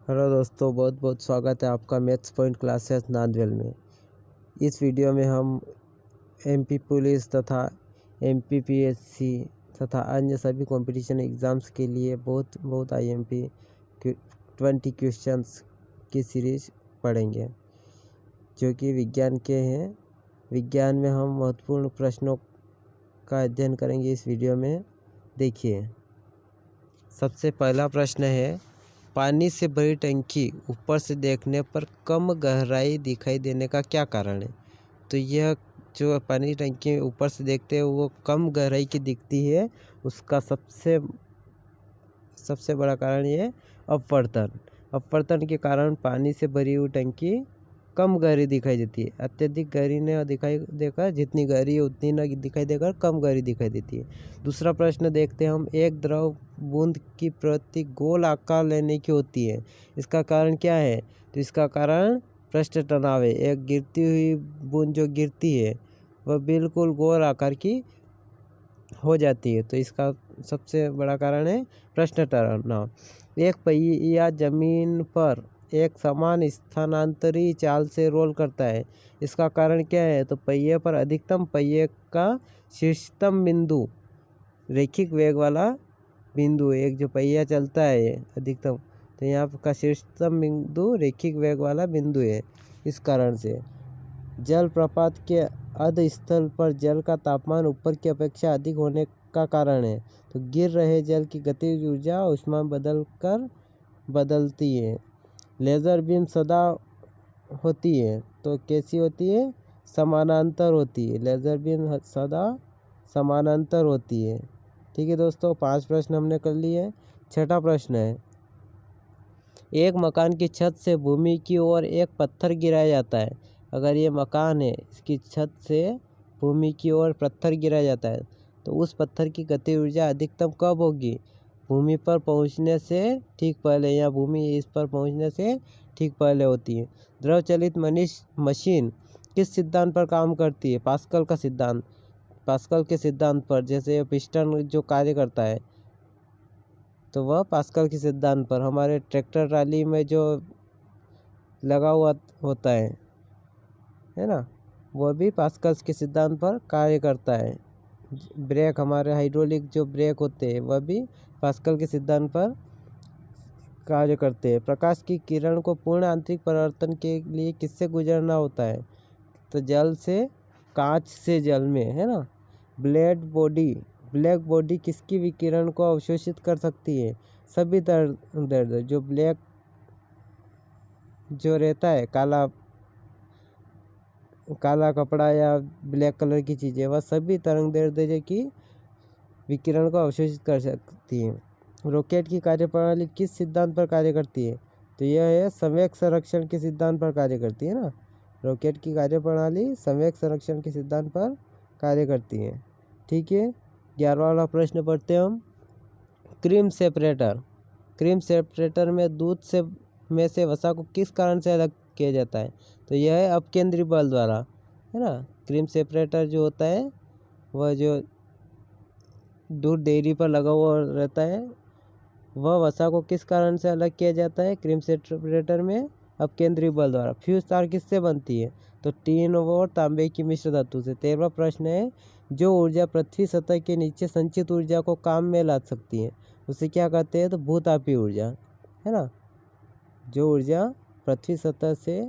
Hello दोस्तों, बहुत बहुत स्वागत है आपका मैथ्स पॉइंट क्लासेस नांदवेल में। इस वीडियो में हम एमपी पुलिस तथा एमपी पीएससी तथा अन्य सभी कंपटीशन एग्ज़ाम्स के लिए बहुत आईएमपी 20 क्वेश्चंस की सीरीज पढ़ेंगे जो कि विज्ञान के हैं। विज्ञान में हम महत्वपूर्ण प्रश्नों का अध्ययन करेंगे इस वीडियो में। देखिए, सबसे पहला प्रश्न है, पानी से भरी टंकी ऊपर से देखने पर कम गहराई दिखाई देने का क्या कारण है? तो यह जो पानी टंकी ऊपर से देखते हैं वो कम गहराई की दिखती है, उसका सबसे बड़ा कारण ये है अपवर्तन। अपवर्तन के कारण पानी से भरी हुई टंकी कम गहरी दिखाई देती है। अत्यधिक गहरी न दिखाई देकर, जितनी गहरी है उतनी न दिखाई देकर कम गहरी दिखाई देती है। दूसरा प्रश्न देखते हैं हम, एक द्रव बूंद की प्रवृत्ति गोल आकार लेने की होती है, इसका कारण क्या है? तो इसका कारण पृष्ठ तनाव है। एक गिरती हुई बूंद जो गिरती है वह बिल्कुल गोल आकार की हो जाती है, तो इसका सबसे बड़ा कारण है पृष्ठ तनाव। एक पहिया जमीन पर एक समान स्थानांतरी चाल से रोल करता है, इसका कारण क्या है? तो पहिए पर अधिकतम पहिए का शीर्षतम बिंदु रैखिक वेग वाला बिंदु, एक जो पहिया चलता है अधिकतम, तो यहाँ का शीर्षतम बिंदु रैखिक वेग वाला बिंदु है। इस कारण से जल प्रपात के अधस्थल पर जल का तापमान ऊपर की अपेक्षा अधिक होने का कारण है। तो गिर रहे जल की गतिज ऊर्जा ऊष्मा बदलती है। लेज़र बीम सदा होती है, तो कैसी होती है? समानांतर होती है। लेज़र बीम सदा समानांतर होती है। ठीक है दोस्तों, 5 प्रश्न हमने कर लिए। छठा प्रश्न है, एक मकान की छत से भूमि की ओर एक पत्थर गिराया जाता है। अगर ये मकान है, इसकी छत से भूमि की ओर पत्थर गिराया जाता है, तो उस पत्थर की गति ऊर्जा अधिकतम कब होगी? भूमि पर पहुंचने से ठीक पहले, या भूमि इस पर पहुंचने से ठीक पहले होती है। द्रव चलित मशीन किस सिद्धांत पर काम करती है? पास्कल का सिद्धांत। पास्कल के सिद्धांत पर, जैसे पिस्टन जो कार्य करता है तो वह पास्कल के सिद्धांत पर। हमारे ट्रैक्टर ट्राली में जो लगा हुआ होता है ना, वह भी पास्कल के सिद्धांत पर कार्य करता है। ब्रेक, हमारे हाइड्रोलिक जो ब्रेक होते हैं वह भी पास्कल के सिद्धांत पर कार्य करते हैं। प्रकाश की किरण को पूर्ण आंतरिक परावर्तन के लिए किससे गुजरना होता है? तो जल से, कांच से जल में, है ना। ब्लैक बॉडी किसकी विकिरण को अवशोषित कर सकती है? सभी तरंगदैर्ध्य। जो ब्लैक जो रहता है, काला कपड़ा या ब्लैक कलर की चीज़ें, वह सभी तरंगदैर्ध्य की विकिरण को अवशोषित कर सकती है। रॉकेट की कार्यप्रणाली किस सिद्धांत पर कार्य करती है? तो यह है संवेग संरक्षण के सिद्धांत पर कार्य करती है ना। रॉकेट की कार्यप्रणाली संवेग संरक्षण के सिद्धांत पर कार्य करती है। ठीक है, 11वां वाला प्रश्न पढ़ते हैं हम। क्रीम सेपरेटर में दूध में से वसा को किस कारण से अलग किया जाता है? तो यह है अपकेंद्री बल द्वारा, है ना। क्रीम सेपरेटर जो होता है वह जो दूध डेयरी पर लगा हुआ रहता है, वह वसा को किस कारण से अलग किया जाता है? क्रीम सेपरेटर में अपकेंद्री बल द्वारा। फ्यूज तार किससे बनती है? तो टीन और तांबे की मिश्र धातु से। 13वां प्रश्न है, जो ऊर्जा पृथ्वी सतह के नीचे संचित ऊर्जा को काम में ला सकती है उसे क्या कहते हैं? तो भूतापीय ऊर्जा, है ना। जो ऊर्जा पृथ्वी सतह से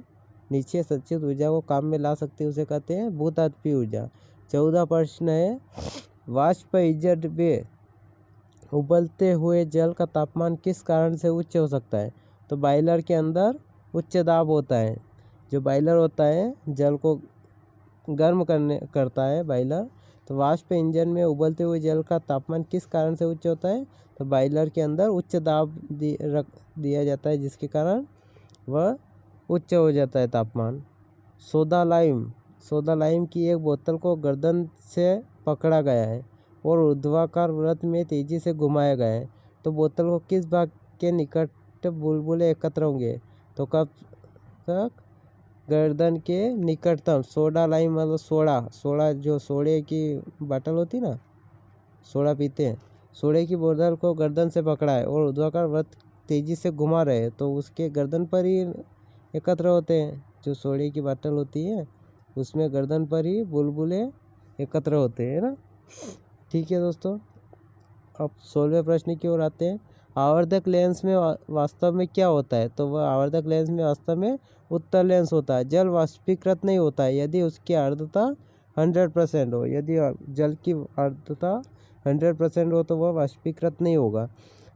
नीचे संचित ऊर्जा को काम में ला सकती है उसे कहते हैं भूतापीय ऊर्जा। 14वां प्रश्न है, वाष्प ईंजन में उबलते हुए जल का तापमान किस कारण से उच्च हो सकता है? तो बॉयलर के अंदर उच्च दाब होता है। जो बॉयलर होता है, जल को गर्म करता है बॉयलर। तो वाष्प इंजन में उबलते हुए जल का तापमान किस कारण से उच्च होता है? तो बॉयलर के अंदर उच्च दाब रख दिया जाता है, जिसके कारण वह उच्च हो जाता है तापमान। सोडा लाइम की एक बोतल को गर्दन से पकड़ा गया है और ऊर्ध्वाकार वृत्त में तेजी से घुमाया गया है, तो बोतल को किस भाग के निकट बुलबुले एकत्र होंगे? तो कब तक? गर्दन के निकटतम। सोडा लाइम मतलब सोडा जो सोडे की बाटल होती ना, सोडा पीते हैं, सोडे की बोतल को गर्दन से पकड़ा है और ऊर्ध्वाकार वृत्त तेज़ी से घुमा रहे तो उसके गर्दन पर ही एकत्र होते हैं। जो सोडे की बाटल होती है उसमें गर्दन पर ही बुलबुले एकत्र होते हैं ना। ठीक है दोस्तों, अब 16वें प्रश्न की ओर आते हैं। आवर्धक लेंस में वास्तव में क्या होता है? तो वह आवर्धक लेंस में वास्तव में उत्तल लेंस होता है। जल वाष्पीकृत नहीं होता है यदि उसकी आर्द्रता 100% हो। यदि जल की आर्द्रता 100% हो तो वह वाष्पीकृत नहीं होगा।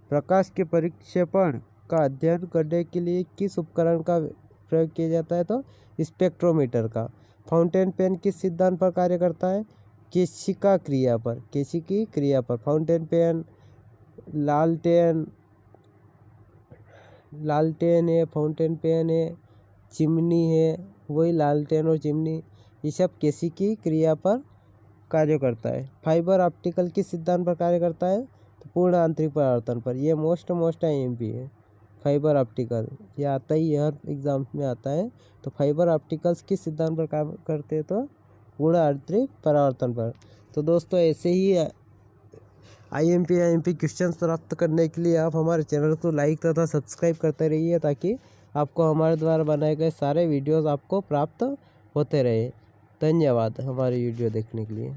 प्रकाश के परिक्षेपण का अध्ययन करने के लिए किस उपकरण का प्रयोग किया जाता है? तो स्पेक्ट्रोमीटर का। फाउंटेन पेन किस सिद्धांत पर कार्य करता है? केशिका क्रिया पर। केशिकी क्रिया पर। फाउंटेन पेन, लालटेन है, फाउंटेन पेन है, चिमनी है, वही लालटेन और चिमनी, ये सब केशिकी क्रिया पर कार्य करता है। फाइबर ऑप्टिकल किस सिद्धांत पर कार्य करता है? तो पूर्ण आंतरिक परावर्तन पर। ये मोस्ट IMP है फाइबर ऑप्टिकल, ये आता ही हर एग्जाम में आता है। तो फाइबर ऑप्टिकल्स किस सिद्धांत पर काम करते हैं? तो पूर्ण आंतरिक परावर्तन पर। तो दोस्तों ऐसे ही IMP क्वेश्चंस प्राप्त करने के लिए आप हमारे चैनल को लाइक तथा सब्सक्राइब करते रहिए ताकि आपको हमारे द्वारा बनाए गए सारे वीडियोस आपको प्राप्त होते रहे। धन्यवाद हमारी वीडियो देखने के लिए।